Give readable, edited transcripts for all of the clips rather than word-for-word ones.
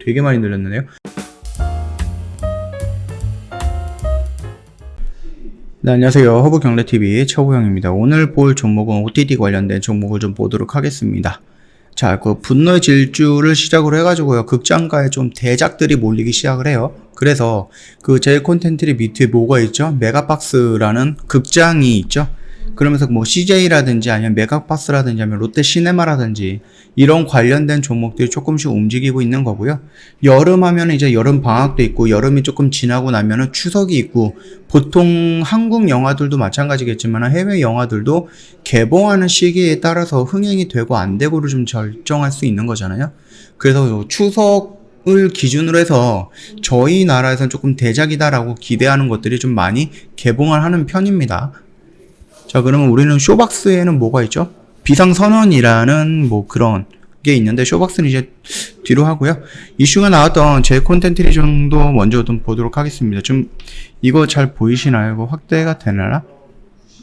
되게 많이 늘렸네요. 네, 안녕하세요. 허브경제TV 최호영입니다. 오늘 볼 종목은 OTT 관련된 종목을 좀 보도록 하겠습니다. 자, 그 분노의 질주를 시작으로 해가지고요. 극장가에 좀 대작들이 몰리기 시작을 해요. 그래서 그 제일 콘텐츠리 밑에 뭐가 있죠? 메가박스라는 극장이 있죠. 그러면서 뭐 CJ라든지 아니면 메가박스라든지 아니면 롯데시네마라든지 이런 관련된 종목들이 조금씩 움직이고 있는 거고요. 여름 하면 이제 여름 방학도 있고 여름이 조금 지나고 나면은 추석이 있고 보통 한국 영화들도 마찬가지겠지만 해외 영화들도 개봉하는 시기에 따라서 흥행이 되고 안 되고를 좀 결정할 수 있는 거잖아요. 그래서 추석을 기준으로 해서 저희 나라에서는 조금 대작이다라고 기대하는 것들이 좀 많이 개봉을 하는 편입니다. 자, 그러면 우리는 쇼박스에는 뭐가 있죠? 비상선언이라는 뭐 그런 게 있는데 쇼박스는 이제 뒤로 하고요. 이슈가 나왔던 제 콘텐츠 정도 먼저 좀 보도록 하겠습니다. 좀 이거 잘 보이시나요? 이거 확대가 되나?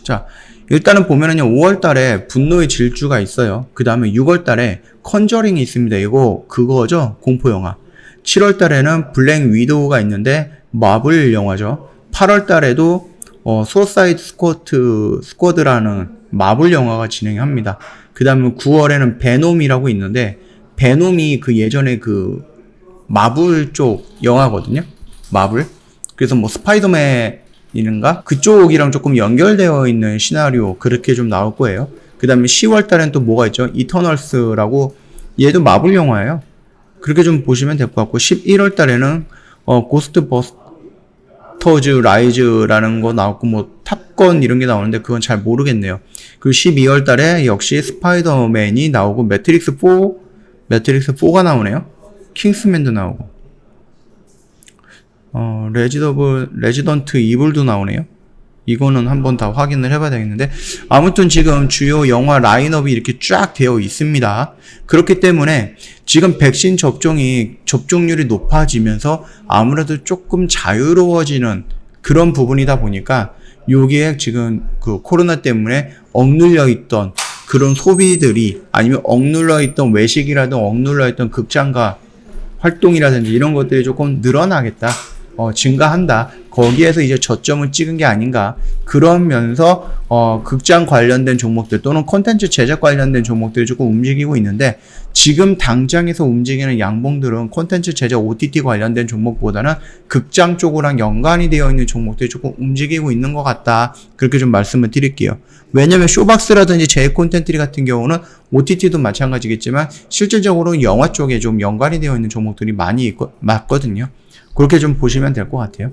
자, 일단은 보면은요, 5월 달에 분노의 질주가 있어요. 그 다음에 6월 달에 컨저링이 있습니다. 이거 그거죠? 공포 영화. 7월 달에는 블랙 위도우가 있는데 마블 영화죠. 8월 달에도 수어사이드 스쿼드라는 마블 영화가 진행합니다. 그 다음에 9월에는 베놈이라고 있는데, 베놈이 그 예전에 그 마블 쪽 영화거든요. 마블. 그래서 뭐 스파이더맨인가? 그쪽이랑 조금 연결되어 있는 시나리오, 그렇게 좀 나올 거예요. 그 다음에 10월 달엔 또 뭐가 있죠? 이터널스라고, 얘도 마블 영화예요. 그렇게 좀 보시면 될 것 같고, 11월 달에는 고스트버스터즈 라이즈라는 거 나왔고, 뭐 탑건 이런 게 나오는데 그건 잘 모르겠네요. 그리고 12월 달에 역시 스파이더맨이 나오고, 매트릭스 4가 나오네요. 킹스맨도 나오고, 레지던트 이블도 나오네요. 이거는 한번 다 확인을 해봐야 되겠는데, 아무튼 지금 주요 영화 라인업이 이렇게 쫙 되어 있습니다. 그렇기 때문에 지금 백신 접종률이 높아지면서 아무래도 조금 자유로워지는 그런 부분이다 보니까 여기에 지금 그 코로나 때문에 억눌려 있던 그런 소비들이, 아니면 억눌러 있던 외식이라든 억눌러 있던 극장가 활동이라든지 이런 것들이 조금 늘어나겠다. 증가한다. 거기에서 이제 저점을 찍은 게 아닌가. 그러면서 극장 관련된 종목들 또는 콘텐츠 제작 관련된 종목들이 조금 움직이고 있는데, 지금 당장에서 움직이는 양봉들은 콘텐츠 제작 OTT 관련된 종목보다는 극장 쪽이랑 연관이 되어 있는 종목들이 조금 움직이고 있는 것 같다. 그렇게 좀 말씀을 드릴게요. 왜냐면 쇼박스라든지 제이 콘텐츠 같은 경우는 OTT도 마찬가지겠지만 실질적으로 영화 쪽에 좀 연관이 되어 있는 종목들이 많이 맞거든요. 그렇게 좀 보시면 될 것 같아요.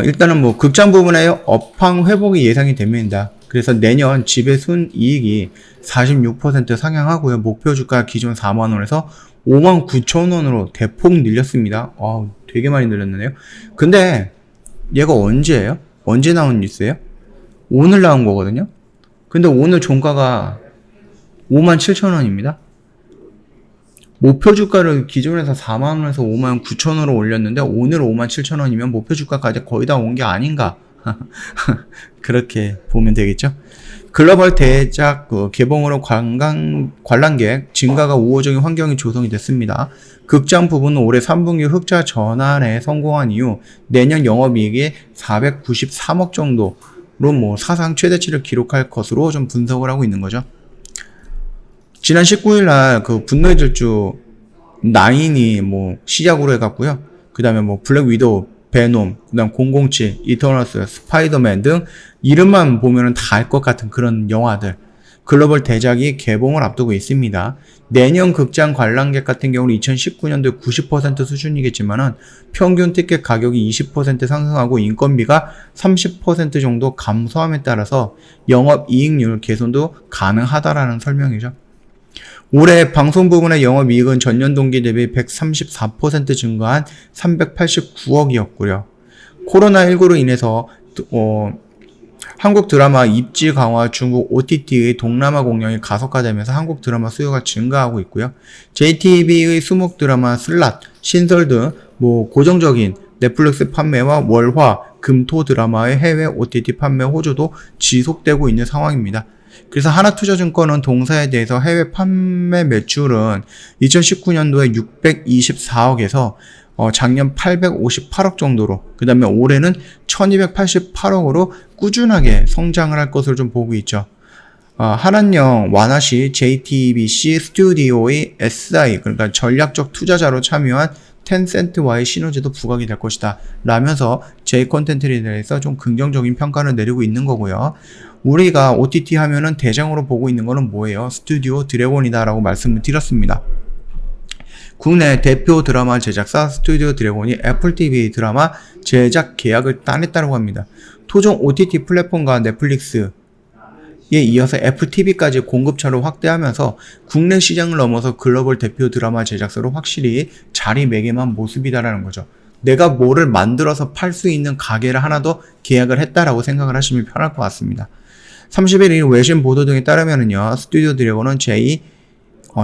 일단은 뭐 극장 부분에 업황 회복이 예상이 됩니다. 그래서 내년 지배 순이익이 46% 상향하고요. 목표 주가 기존 4만원에서 59,000원으로 대폭 늘렸습니다. 되게 많이 늘렸네요. 근데 얘가 언제예요? 언제 나온 뉴스예요? 오늘 나온 거거든요. 근데 오늘 종가가 57,000원입니다. 목표 주가를 기존에서 4만원에서 59,000원으로 올렸는데 오늘 57,000원이면 목표 주가까지 거의 다 온 게 아닌가. 그렇게 보면 되겠죠. 글로벌 대작 개봉으로 관람객 증가가 우호적인 환경이 조성이 됐습니다. 극장 부분은 올해 3분기 흑자 전환에 성공한 이후 내년 영업이익이 493억 정도로 뭐 사상 최대치를 기록할 것으로 좀 분석을 하고 있는 거죠. 지난 19일날 그 분노의 질주 9이 뭐 시작으로 해갖고요. 그 다음에 뭐 블랙 위도우, 베놈, 그 다음 007, 이터널스, 스파이더맨 등 이름만 보면은 다 알 것 같은 그런 영화들, 글로벌 대작이 개봉을 앞두고 있습니다. 내년 극장 관람객 같은 경우는 2019년도에 90% 수준이겠지만은 평균 티켓 가격이 20% 상승하고 인건비가 30% 정도 감소함에 따라서 영업 이익률 개선도 가능하다라는 설명이죠. 올해 방송 부분의 영업이익은 전년 동기 대비 134% 증가한 389억이었고요. 코로나19로 인해서 한국 드라마 입지 강화, 중국 OTT의 동남아 공략이 가속화되면서 한국 드라마 수요가 증가하고 있고요. JTB의 수목 드라마 슬랏, 신설 등 뭐 고정적인 넷플릭스 판매와 월화, 금토 드라마의 해외 OTT 판매 호조도 지속되고 있는 상황입니다. 그래서 하나투자증권은 동사에 대해서 해외 판매 매출은 2019년도에 624억에서 작년 858억 정도로, 그 다음에 올해는 1288억으로 꾸준하게 성장을 할 것으로 좀 보고 있죠. 한한령 완화시 JTBC 스튜디오의 SI, 그러니까 전략적 투자자로 참여한 텐센트와의 시너지도 부각이 될 것이다 라면서 J콘텐츠에 대해서 좀 긍정적인 평가를 내리고 있는 거고요. 우리가 OTT 하면은 대장으로 보고 있는 거는 뭐예요? 스튜디오 드래곤이다 라고 말씀을 드렸습니다. 국내 대표 드라마 제작사 스튜디오 드래곤이 애플TV 드라마 제작 계약을 따냈다고 합니다. 토종 OTT 플랫폼과 넷플릭스에 이어서 애플TV까지 공급처를 확대하면서 국내 시장을 넘어서 글로벌 대표 드라마 제작사로 확실히 자리매김한 모습이다라는 거죠. 내가 뭐를 만들어서 팔 수 있는 가게를 하나 더 계약을 했다라고 생각을 하시면 편할 것 같습니다. 30일 외신 보도 등에 따르면은요, 스튜디오 드래곤은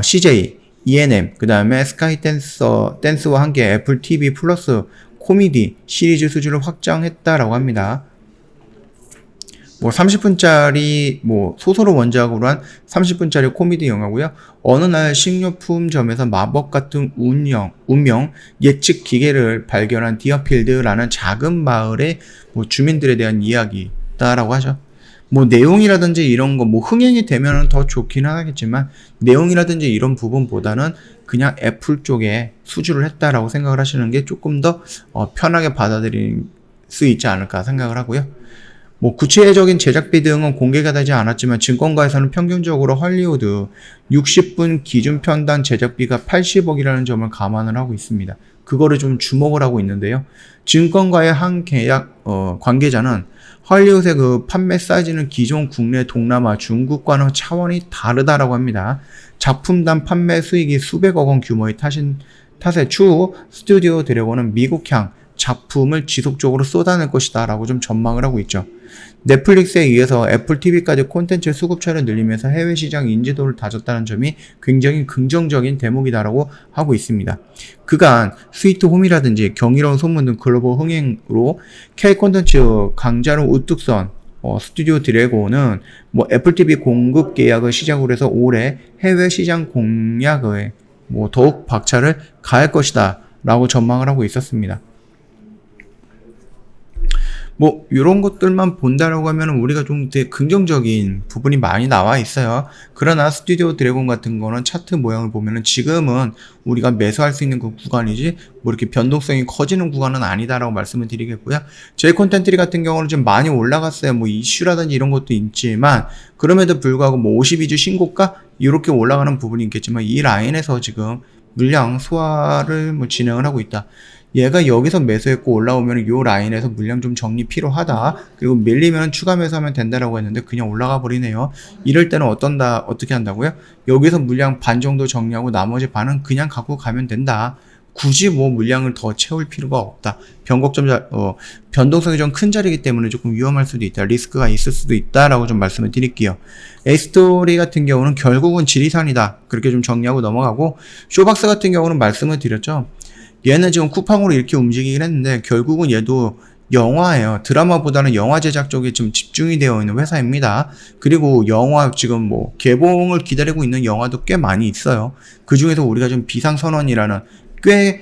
CJ, E&M, 그 다음에 스카이 댄스와 함께 애플 TV 플러스 코미디 시리즈 수주를 확장했다라고 합니다. 30분짜리 소설을 원작으로 한 30분짜리 코미디 영화고요. 어느 날 식료품점에서 마법 같은 운명 예측 기계를 발견한 디어필드라는 작은 마을의 주민들에 대한 이야기다라고 하죠. 내용이라든지 이런 거 흥행이 되면 더 좋긴 하겠지만, 내용이라든지 이런 부분보다는 그냥 애플 쪽에 수주를 했다라고 생각을 하시는 게 조금 더 편하게 받아들일 수 있지 않을까 생각을 하고요. 구체적인 제작비 등은 공개가 되지 않았지만 증권가에서는 평균적으로 헐리우드 60분 기준 편당 제작비가 80억이라는 점을 감안을 하고 있습니다. 그거를 좀 주목을 하고 있는데요. 증권가의 한 계약 관계자는 헐리우드의 그 판매 사이즈는 기존 국내, 동남아, 중국과는 차원이 다르다라고 합니다. 작품당 판매 수익이 수백억 원 규모의 탓에 추후 스튜디오 드래곤은 미국향 작품을 지속적으로 쏟아낼 것이다 라고 좀 전망을 하고 있죠. 넷플릭스에 의해서 애플 TV까지 콘텐츠 수급처를 늘리면서 해외 시장 인지도를 다졌다는 점이 굉장히 긍정적인 대목이다라고 하고 있습니다. 그간 스위트 홈이라든지 경이로운 소문 등 글로벌 흥행으로 K 콘텐츠 강자로 우뚝 선 스튜디오 드래곤은 애플 TV 공급 계약을 시작으로 해서 올해 해외 시장 공략에 더욱 박차를 가할 것이다 라고 전망을 하고 있었습니다. 이런 것들만 본다라고 하면 우리가 좀 되게 긍정적인 부분이 많이 나와 있어요. 그러나 스튜디오 드래곤 같은 거는 차트 모양을 보면은 지금은 우리가 매수할 수 있는 그 구간이지 이렇게 변동성이 커지는 구간은 아니다라고 말씀을 드리겠고요. J콘텐츠 같은 경우는 좀 많이 올라갔어요. 이슈라든지 이런 것도 있지만, 그럼에도 불구하고 52주 신고가 이렇게 올라가는 부분이 있겠지만, 이 라인에서 지금 물량 소화를 진행을 하고 있다. 얘가 여기서 매수했고 올라오면 요 라인에서 물량 좀 정리 필요하다. 그리고 밀리면 추가 매수하면 된다라고 했는데 그냥 올라가 버리네요. 이럴 때는 어떻게 한다고요? 여기서 물량 반 정도 정리하고 나머지 반은 그냥 갖고 가면 된다. 굳이 물량을 더 채울 필요가 없다. 변동성이 좀 큰 자리이기 때문에 조금 위험할 수도 있다. 리스크가 있을 수도 있다라고 좀 말씀을 드릴게요. 에이스토리 같은 경우는 결국은 지리산이다. 그렇게 좀 정리하고 넘어가고, 쇼박스 같은 경우는 말씀을 드렸죠. 얘는 지금 쿠팡으로 이렇게 움직이긴 했는데 결국은 얘도 영화예요. 드라마보다는 영화 제작 쪽에 좀 집중이 되어 있는 회사입니다. 그리고 영화 지금 개봉을 기다리고 있는 영화도 꽤 많이 있어요. 그 중에서 우리가 좀 비상선언이라는 꽤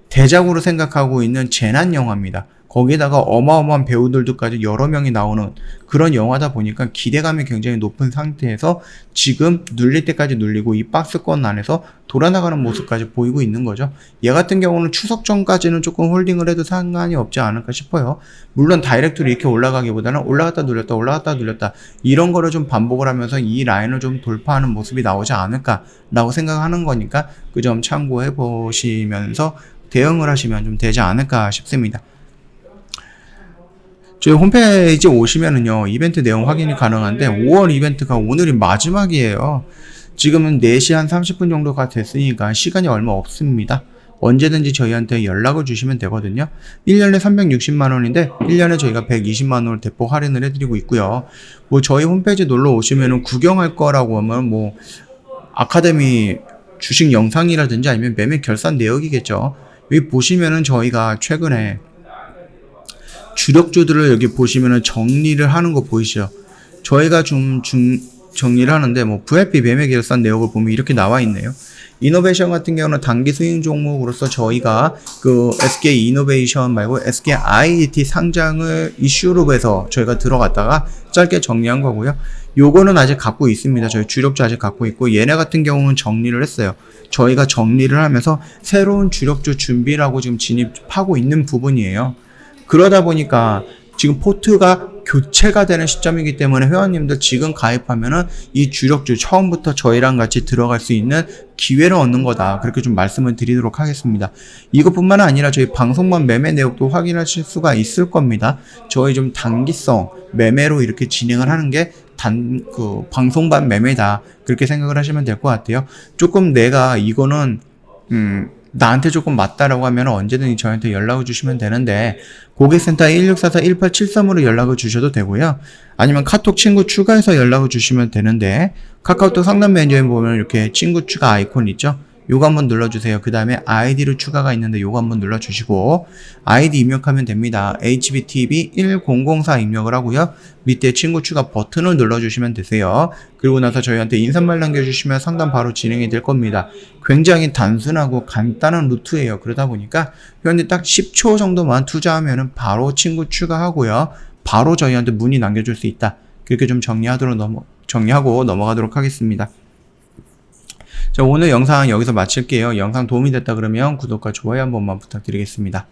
대작으로 생각하고 있는 재난 영화입니다. 거기에다가 어마어마한 배우들도까지 여러 명이 나오는 그런 영화다 보니까 기대감이 굉장히 높은 상태에서 지금 눌릴 때까지 눌리고 이 박스권 안에서 돌아나가는 모습까지 보이고 있는 거죠. 얘 같은 경우는 추석 전까지는 조금 홀딩을 해도 상관이 없지 않을까 싶어요. 물론 다이렉트로 이렇게 올라가기보다는 올라갔다 눌렸다 올라갔다 눌렸다 이런 거를 좀 반복을 하면서 이 라인을 좀 돌파하는 모습이 나오지 않을까 라고 생각하는 거니까 그 점 참고해 보시면서 대응을 하시면 좀 되지 않을까 싶습니다. 저희 홈페이지 오시면은요, 이벤트 내용 확인이 가능한데 5월 이벤트가 오늘이 마지막이에요. 지금은 4시 한 30분 정도가 됐으니까 시간이 얼마 없습니다. 언제든지 저희한테 연락을 주시면 되거든요. 1년에 360만원인데 1년에 저희가 120만원을 대폭 할인을 해드리고 있고요. 저희 홈페이지 놀러 오시면은 구경할 거라고 하면 아카데미 주식 영상이라든지 아니면 매매 결산 내역이겠죠. 여기 보시면은 저희가 최근에 주력주들을 여기 보시면은 정리를 하는 거 보이시죠? 저희가 정리를 하는데 뭐 VIP 매매 결산 내역을 보면 이렇게 나와 있네요. 이노베이션 같은 경우는 단기 스윙 종목으로서 저희가 그 SK 이노베이션 말고 SK IDT 상장을 이슈룹에서 저희가 들어갔다가 짧게 정리한 거고요. 요거는 아직 갖고 있습니다. 저희 주력주 아직 갖고 있고, 얘네 같은 경우는 정리를 했어요. 저희가 정리를 하면서 새로운 주력주 준비라고 지금 진입하고 있는 부분이에요. 그러다 보니까 지금 포트가 교체가 되는 시점이기 때문에 회원님들 지금 가입하면은 이 주력주 처음부터 저희랑 같이 들어갈 수 있는 기회를 얻는 거다. 그렇게 좀 말씀을 드리도록 하겠습니다. 이것뿐만 아니라 저희 방송반 매매 내역도 확인하실 수가 있을 겁니다. 저희 좀 단기성 매매로 이렇게 진행을 하는 게 방송반 매매다. 그렇게 생각을 하시면 될 것 같아요. 조금 내가 이거는 나한테 조금 맞다라고 하면 언제든지 저한테 연락을 주시면 되는데, 고객센터 1644-1873으로 연락을 주셔도 되고요. 아니면 카톡 친구 추가해서 연락을 주시면 되는데, 카카오톡 상담 매니저에 보면 이렇게 친구 추가 아이콘 있죠? 요거 한번 눌러주세요. 그 다음에 아이디로 추가가 있는데 요거 한번 눌러주시고 아이디 입력하면 됩니다. HBTV1004 입력을 하고요. 밑에 친구 추가 버튼을 눌러주시면 되세요. 그리고 나서 저희한테 인사말 남겨주시면 상담 바로 진행이 될 겁니다. 굉장히 단순하고 간단한 루트예요. 그러다 보니까 현재 딱 10초 정도만 투자하면은 바로 친구 추가하고요. 바로 저희한테 문의 남겨줄 수 있다. 그렇게 좀 정리하고 넘어가도록 하겠습니다. 자, 오늘 영상 여기서 마칠게요. 영상 도움이 됐다 그러면 구독과 좋아요 한 번만 부탁드리겠습니다.